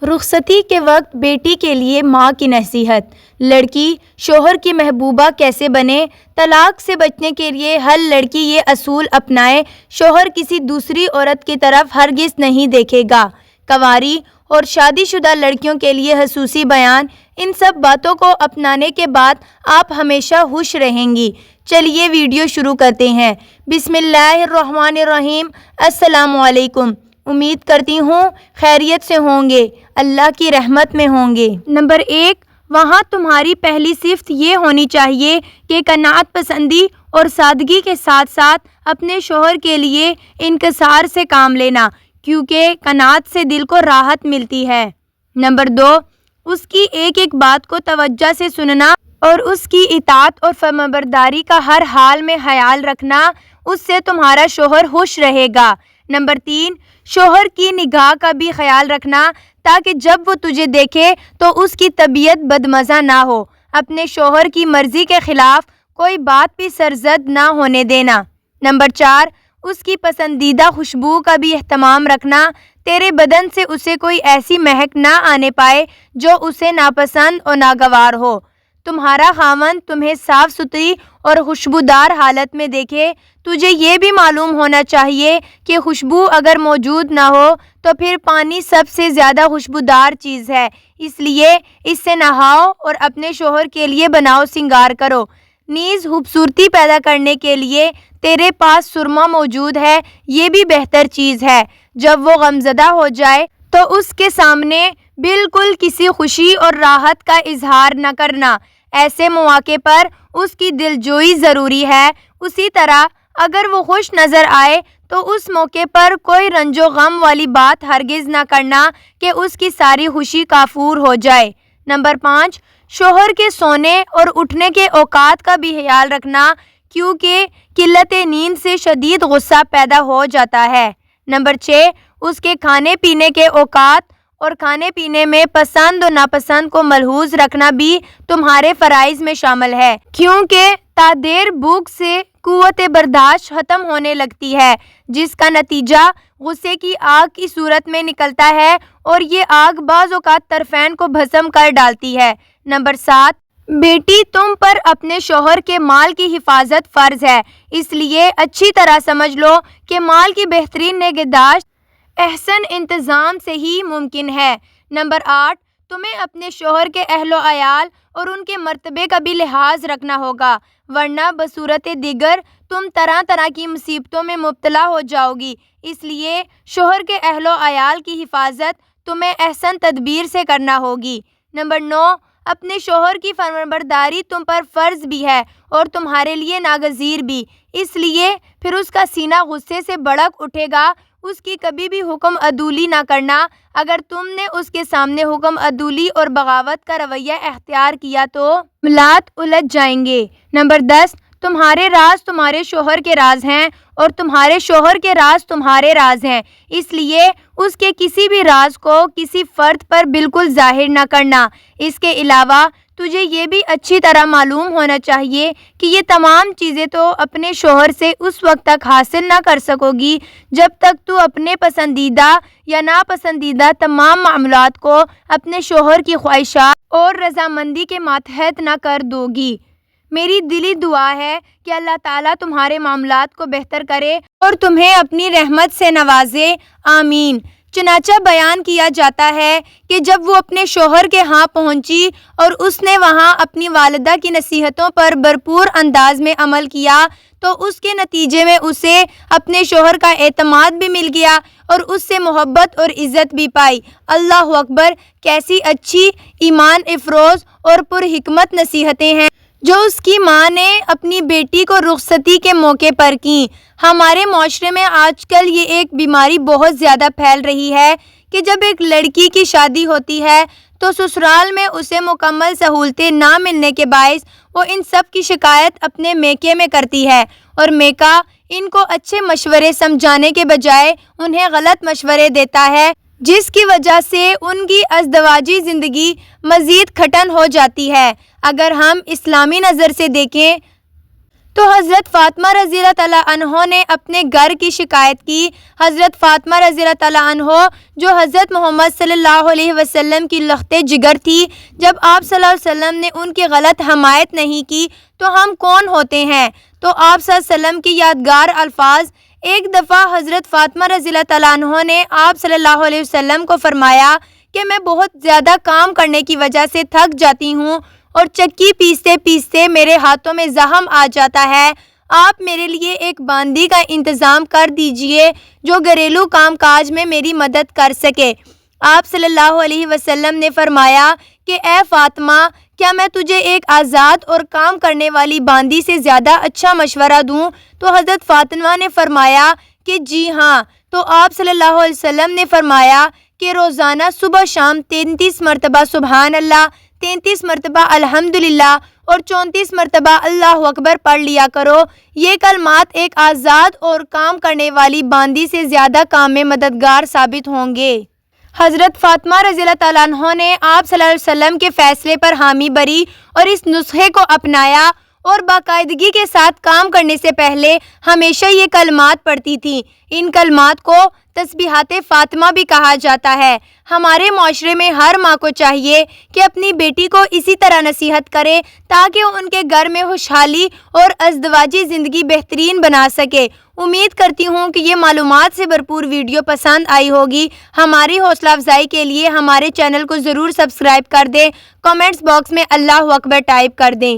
رخصتی کے وقت بیٹی کے لیے ماں کی نصیحت۔ لڑکی شوہر کی محبوبہ کیسے بنے؟ طلاق سے بچنے کے لیے ہر لڑکی یہ اصول اپنائے: شوہر کسی دوسری عورت کی طرف ہرگز نہیں دیکھے گا۔ کنواری اور شادی شدہ لڑکیوں کے لیے خصوصی بیان: ان سب باتوں کو اپنانے کے بعد آپ ہمیشہ خوش رہیں گی۔ چلیے ویڈیو شروع کرتے ہیں۔ بسم اللہ الرحمن الرحیم۔ السلام علیکم۔ امید کرتی ہوں خیریت سے ہوں گے، اللہ کی رحمت میں ہوں گے۔ نمبر 1، وہاں تمہاری پہلی صفت یہ ہونی چاہیے کہ قناعت پسندی اور سادگی کے ساتھ ساتھ اپنے شوہر کے لیے انکسار سے کام لینا، کیونکہ قناعت سے دل کو راحت ملتی ہے۔ نمبر 2، اس کی ایک ایک بات کو توجہ سے سننا اور اس کی اطاعت اور فرمانبرداری کا ہر حال میں خیال رکھنا، اس سے تمہارا شوہر خوش رہے گا۔ نمبر 3، شوہر کی نگاہ کا بھی خیال رکھنا تاکہ جب وہ تجھے دیکھے تو اس کی طبیعت بدمزہ نہ ہو۔ اپنے شوہر کی مرضی کے خلاف کوئی بات بھی سرزد نہ ہونے دینا۔ نمبر 4، اس کی پسندیدہ خوشبو کا بھی اہتمام رکھنا، تیرے بدن سے اسے کوئی ایسی مہک نہ آنے پائے جو اسے ناپسند اور ناگوار ہو۔ تمہارا خاوند تمہیں صاف ستھری اور خوشبودار حالت میں دیکھے۔ تجھے یہ بھی معلوم ہونا چاہیے کہ خوشبو اگر موجود نہ ہو تو پھر پانی سب سے زیادہ خوشبودار چیز ہے، اس لیے اس سے نہاؤ اور اپنے شوہر کے لیے بناؤ سنگار کرو۔ نیز خوبصورتی پیدا کرنے کے لیے تیرے پاس سرما موجود ہے، یہ بھی بہتر چیز ہے۔ جب وہ غمزدہ ہو جائے تو اس کے سامنے بالکل کسی خوشی اور راحت کا اظہار نہ کرنا، ایسے مواقع پر اس کی دلجوئی ضروری ہے۔ اسی طرح اگر وہ خوش نظر آئے تو اس موقع پر کوئی رنج و غم والی بات ہرگز نہ کرنا کہ اس کی ساری خوشی کافور ہو جائے۔ نمبر 5، شوہر کے سونے اور اٹھنے کے اوقات کا بھی خیال رکھنا، کیونکہ قلت نیند سے شدید غصہ پیدا ہو جاتا ہے۔ نمبر 6، اس کے کھانے پینے کے اوقات اور کھانے پینے میں پسند و ناپسند کو ملحوظ رکھنا بھی تمہارے فرائض میں شامل ہے، کیونکہ دیر بھوک سے قوت برداشت ختم ہونے لگتی ہے، جس کا نتیجہ غصے کی آگ کی صورت میں نکلتا ہے اور یہ آگ بعض اوقات طرفین کو بھسم کر ڈالتی ہے۔ نمبر 7، بیٹی تم پر اپنے شوہر کے مال کی حفاظت فرض ہے، اس لیے اچھی طرح سمجھ لو کہ مال کی بہترین نگہداشت احسن انتظام سے ہی ممکن ہے۔ نمبر 8، تمہیں اپنے شوہر کے اہل و عیال اور ان کے مرتبے کا بھی لحاظ رکھنا ہوگا، ورنہ بصورت دیگر تم طرح طرح کی مصیبتوں میں مبتلا ہو جاؤ گی۔ اس لیے شوہر کے اہل و عیال کی حفاظت تمہیں احسن تدبیر سے کرنا ہوگی۔ نمبر 9، اپنے شوہر کی فرمانبرداری تم پر فرض بھی ہے اور تمہارے لیے ناگزیر بھی، اس لیے پھر اس کا سینہ غصے سے بھڑک اٹھے گا۔ اس کی کبھی بھی حکم عدولی نہ کرنا، اگر تم نے اس کے سامنے حکم عدولی اور بغاوت کا رویہ اختیار کیا تو معاملات الجھ جائیں گے۔ نمبر 10، تمہارے راز تمہارے شوہر کے راز ہیں اور تمہارے شوہر کے راز تمہارے راز ہیں، اس لیے اس کے کسی بھی راز کو کسی فرد پر بالکل ظاہر نہ کرنا۔ اس کے علاوہ تجھے یہ بھی اچھی طرح معلوم ہونا چاہیے کہ یہ تمام چیزیں تو اپنے شوہر سے اس وقت تک حاصل نہ کر سکو گی جب تک تو اپنے پسندیدہ یا ناپسندیدہ تمام معاملات کو اپنے شوہر کی خواہشات اور رضامندی کے ماتحت نہ کر دو گی۔ میری دلی دعا ہے کہ اللہ تعالیٰ تمہارے معاملات کو بہتر کرے اور تمہیں اپنی رحمت سے نوازے، آمین۔ چنانچہ بیان کیا جاتا ہے کہ جب وہ اپنے شوہر کے ہاں پہنچی اور اس نے وہاں اپنی والدہ کی نصیحتوں پر بھرپور انداز میں عمل کیا تو اس کے نتیجے میں اسے اپنے شوہر کا اعتماد بھی مل گیا اور اس سے محبت اور عزت بھی پائی۔ اللہ اکبر! کیسی اچھی، ایمان افروز اور پرحکمت نصیحتیں ہیں جو اس کی ماں نے اپنی بیٹی کو رخصتی کے موقع پر کیں۔ ہمارے معاشرے میں آج کل یہ ایک بیماری بہت زیادہ پھیل رہی ہے کہ جب ایک لڑکی کی شادی ہوتی ہے تو سسرال میں اسے مکمل سہولتیں نہ ملنے کے باعث وہ ان سب کی شکایت اپنے میکے میں کرتی ہے، اور میکا ان کو اچھے مشورے سمجھانے کے بجائے انہیں غلط مشورے دیتا ہے، جس کی وجہ سے ان کی ازدواجی زندگی مزید کھٹن ہو جاتی ہے۔ اگر ہم اسلامی نظر سے دیکھیں تو حضرت فاطمہ رضی اللہ تعالیٰ عنہ نے اپنے گھر کی شکایت کی۔ حضرت فاطمہ رضی اللہ تعالیٰ عنہ جو حضرت محمد صلی اللہ علیہ وسلم کی لخت جگر تھی، جب آپ صلی اللہ علیہ وسلم نے ان کی غلط حمایت نہیں کی تو ہم کون ہوتے ہیں؟ تو آپ صلی اللہ علیہ وسلم کی یادگار الفاظ: ایک دفعہ حضرت فاطمہ رضی اللہ تعالیٰ عنہ نے آپ صلی اللہ علیہ وسلم کو فرمایا کہ میں بہت زیادہ کام کرنے کی وجہ سے تھک جاتی ہوں اور چکی پیستے پیستے میرے ہاتھوں میں زخم آ جاتا ہے، آپ میرے لیے ایک باندی کا انتظام کر دیجئے جو گھریلو کام کاج میں میری مدد کر سکے۔ آپ صلی اللہ علیہ وسلم نے فرمایا کہ اے فاطمہ، کیا میں تجھے ایک آزاد اور کام کرنے والی باندی سے زیادہ اچھا مشورہ دوں؟ تو حضرت فاطمہ نے فرمایا کہ جی ہاں۔ تو آپ صلی اللہ علیہ وسلم نے فرمایا کہ روزانہ صبح شام 33 مرتبہ سبحان اللہ، 33 مرتبہ الحمدللہ اور 34 مرتبہ اللہ اکبر پڑھ لیا کرو۔ یہ کلمات ایک آزاد اور کام کرنے والی باندی سے زیادہ کام میں مددگار ثابت ہوں گے۔ حضرت فاطمہ رضی اللہ تعالیٰ عنہ نے آپ صلی اللہ علیہ وسلم کے فیصلے پر حامی بھری اور اس نسخے کو اپنایا اور باقاعدگی کے ساتھ کام کرنے سے پہلے ہمیشہ یہ کلمات پڑھتی تھیں۔ ان کلمات کو تسبیحات فاطمہ بھی کہا جاتا ہے۔ ہمارے معاشرے میں ہر ماں کو چاہیے کہ اپنی بیٹی کو اسی طرح نصیحت کرے تاکہ ان کے گھر میں خوشحالی اور ازدواجی زندگی بہترین بنا سکے۔ امید کرتی ہوں کہ یہ معلومات سے بھرپور ویڈیو پسند آئی ہوگی۔ ہماری حوصلہ افزائی کے لیے ہمارے چینل کو ضرور سبسکرائب کر دیں۔ کمنٹس باکس میں اللہ اکبر ٹائپ کر دیں۔